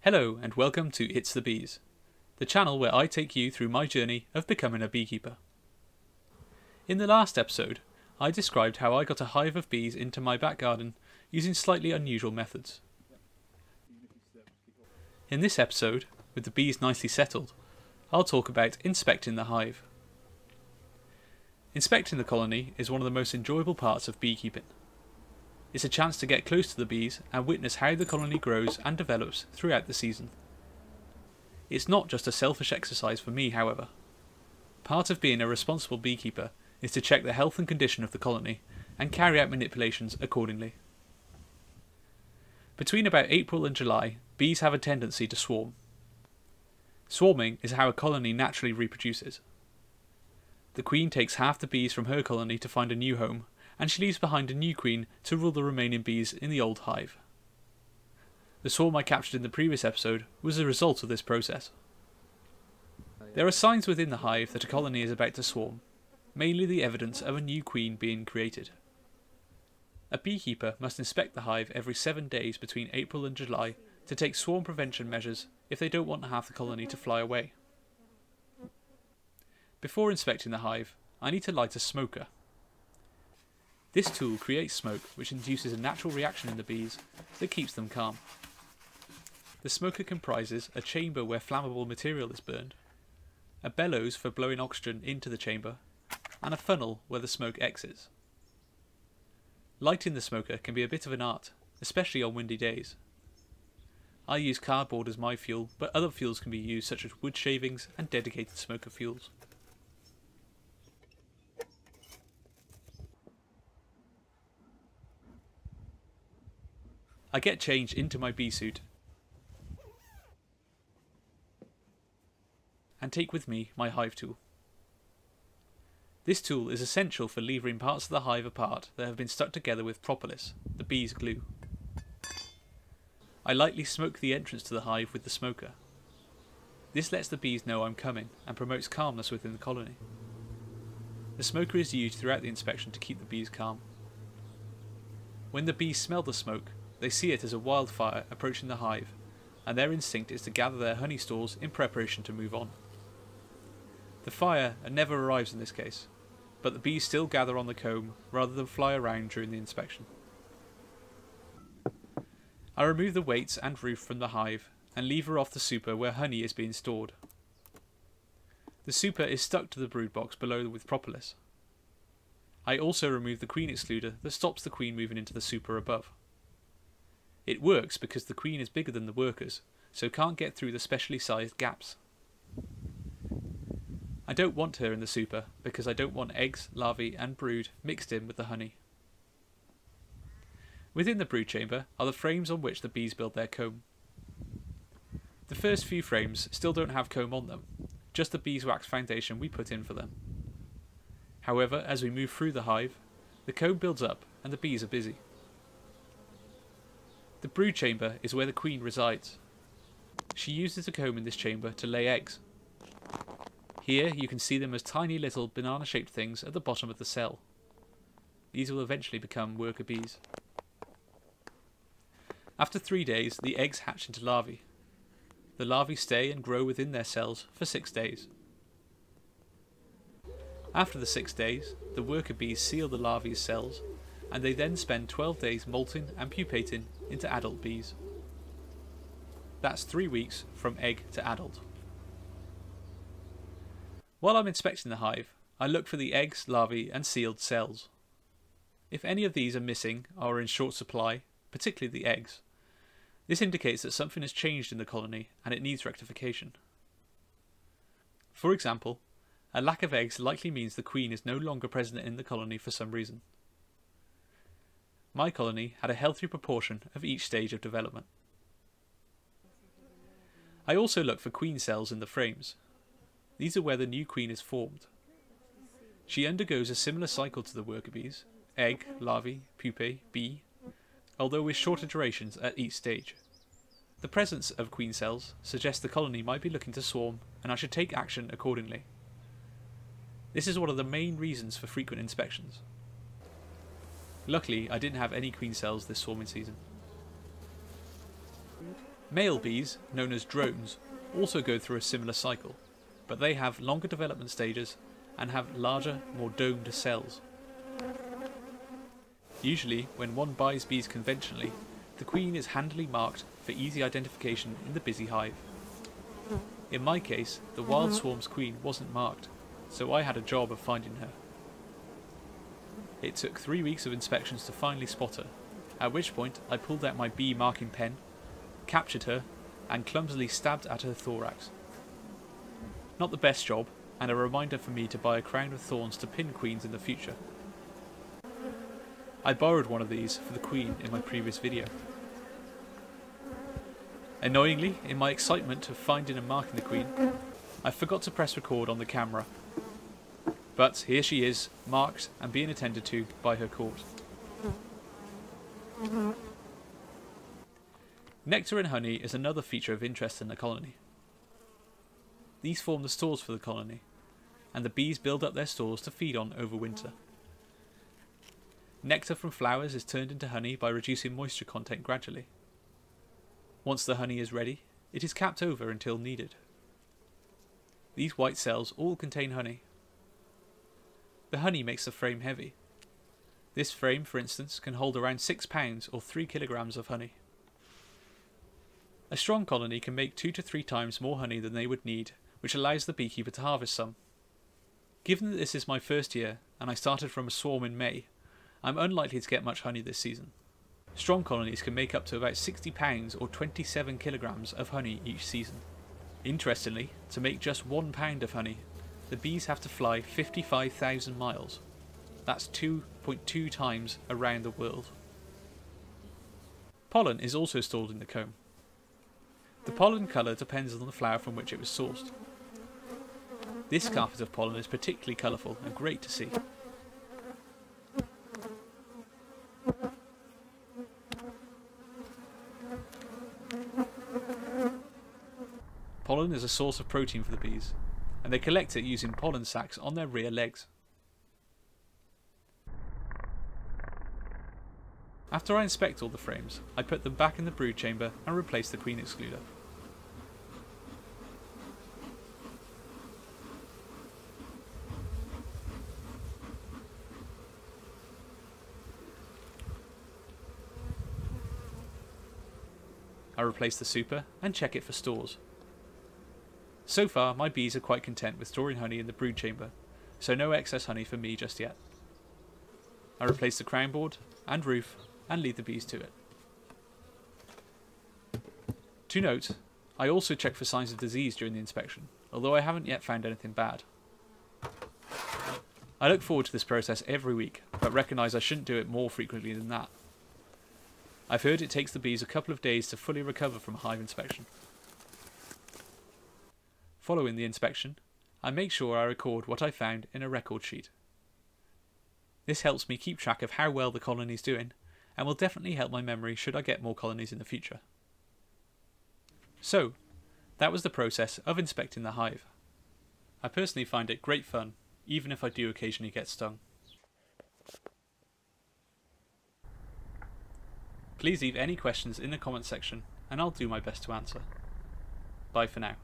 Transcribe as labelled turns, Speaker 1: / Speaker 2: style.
Speaker 1: Hello and welcome to It's the Bees, the channel where I take you through my journey of becoming a beekeeper. In the last episode, I described how I got a hive of bees into my back garden using slightly unusual methods. In this episode, with the bees nicely settled, I'll talk about inspecting the hive. Inspecting the colony is one of the most enjoyable parts of beekeeping. It's a chance to get close to the bees and witness how the colony grows and develops throughout the season. It's not just a selfish exercise for me, however. Part of being a responsible beekeeper is to check the health and condition of the colony and carry out manipulations accordingly. Between about April and July, bees have a tendency to swarm. Swarming is how a colony naturally reproduces. The queen takes half the bees from her colony to find a new home, and she leaves behind a new queen to rule the remaining bees in the old hive. The swarm I captured in the previous episode was a result of this process. There are signs within the hive that a colony is about to swarm, mainly the evidence of a new queen being created. A beekeeper must inspect the hive every 7 days between April and July to take swarm prevention measures if they don't want half the colony to fly away. Before inspecting the hive, I need to light a smoker. This tool creates smoke which induces a natural reaction in the bees that keeps them calm. The smoker comprises a chamber where flammable material is burned, a bellows for blowing oxygen into the chamber, and a funnel where the smoke exits. Lighting the smoker can be a bit of an art, especially on windy days. I use cardboard as my fuel, but other fuels can be used such as wood shavings and dedicated smoker fuels. I get changed into my bee suit and take with me my hive tool. This tool is essential for levering parts of the hive apart that have been stuck together with propolis, the bee's glue. I lightly smoke the entrance to the hive with the smoker. This lets the bees know I'm coming and promotes calmness within the colony. The smoker is used throughout the inspection to keep the bees calm. When the bees smell the smoke, they see it as a wildfire approaching the hive, and their instinct is to gather their honey stores in preparation to move on. The fire never arrives in this case, but the bees still gather on the comb rather than fly around during the inspection. I remove the weights and roof from the hive and lever off the super where honey is being stored. The super is stuck to the brood box below with propolis. I also remove the queen excluder that stops the queen moving into the super above. It works because the queen is bigger than the workers, so can't get through the specially sized gaps. I don't want her in the super because I don't want eggs, larvae and brood mixed in with the honey. Within the brood chamber are the frames on which the bees build their comb. The first few frames still don't have comb on them, just the beeswax foundation we put in for them. However, as we move through the hive, the comb builds up and the bees are busy. The brood chamber is where the queen resides. She uses the comb in this chamber to lay eggs. Here you can see them as tiny little banana-shaped things at the bottom of the cell. These will eventually become worker bees. After 3 days, the eggs hatch into larvae. The larvae stay and grow within their cells for 6 days. After the 6 days, the worker bees seal the larvae's cells, and they then spend 12 days molting and pupating into adult bees. That's 3 weeks from egg to adult. While I'm inspecting the hive, I look for the eggs, larvae and sealed cells. If any of these are missing or are in short supply, particularly the eggs, this indicates that something has changed in the colony and it needs rectification. For example, a lack of eggs likely means the queen is no longer present in the colony for some reason. My colony had a healthy proportion of each stage of development. I also look for queen cells in the frames. These are where the new queen is formed. She undergoes a similar cycle to the worker bees, egg, larvae, pupae, bee, although with shorter durations at each stage. The presence of queen cells suggests the colony might be looking to swarm and I should take action accordingly. This is one of the main reasons for frequent inspections. Luckily, I didn't have any queen cells this swarming season. Male bees, known as drones, also go through a similar cycle, but they have longer development stages and have larger, more domed cells. Usually, when one buys bees conventionally, the queen is handily marked for easy identification in the busy hive. In my case, the wild swarm's queen wasn't marked, so I had a job of finding her. It took 3 weeks of inspections to finally spot her, at which point I pulled out my bee marking pen, captured her, and clumsily stabbed at her thorax. Not the best job, and a reminder for me to buy a crown of thorns to pin queens in the future. I borrowed one of these for the queen in my previous video. Annoyingly, in my excitement of finding and marking the queen, I forgot to press record on the camera. But here she is, marked and being attended to by her court. Nectar and honey is another feature of interest in the colony. These form the stores for the colony, and the bees build up their stores to feed on over winter. Nectar from flowers is turned into honey by reducing moisture content gradually. Once the honey is ready, it is capped over until needed. These white cells all contain honey. The honey makes the frame heavy. This frame, for instance, can hold around 6 pounds or 3 kilograms of honey. A strong colony can make 2 to 3 times more honey than they would need, which allows the beekeeper to harvest some. Given that this is my first year, and I started from a swarm in May, I'm unlikely to get much honey this season. Strong colonies can make up to about 60 pounds or 27 kilograms of honey each season. Interestingly, to make just 1 pound of honey, the bees have to fly 55,000 miles. That's 2.2 times around the world. Pollen is also stored in the comb. The pollen colour depends on the flower from which it was sourced. This carpet of pollen is particularly colourful and great to see. Pollen is a source of protein for the bees, and they collect it using pollen sacs on their rear legs. After I inspect all the frames, I put them back in the brood chamber and replace the queen excluder. I replace the super and check it for stores. So far, my bees are quite content with storing honey in the brood chamber, so no excess honey for me just yet. I replace the crown board and roof and leave the bees to it. To note, I also check for signs of disease during the inspection, although I haven't yet found anything bad. I look forward to this process every week, but recognise I shouldn't do it more frequently than that. I've heard it takes the bees a couple of days to fully recover from a hive inspection. Following the inspection, I make sure I record what I found in a record sheet. This helps me keep track of how well the colony is doing, and will definitely help my memory should I get more colonies in the future. So, that was the process of inspecting the hive. I personally find it great fun, even if I do occasionally get stung. Please leave any questions in the comments section and I'll do my best to answer. Bye for now.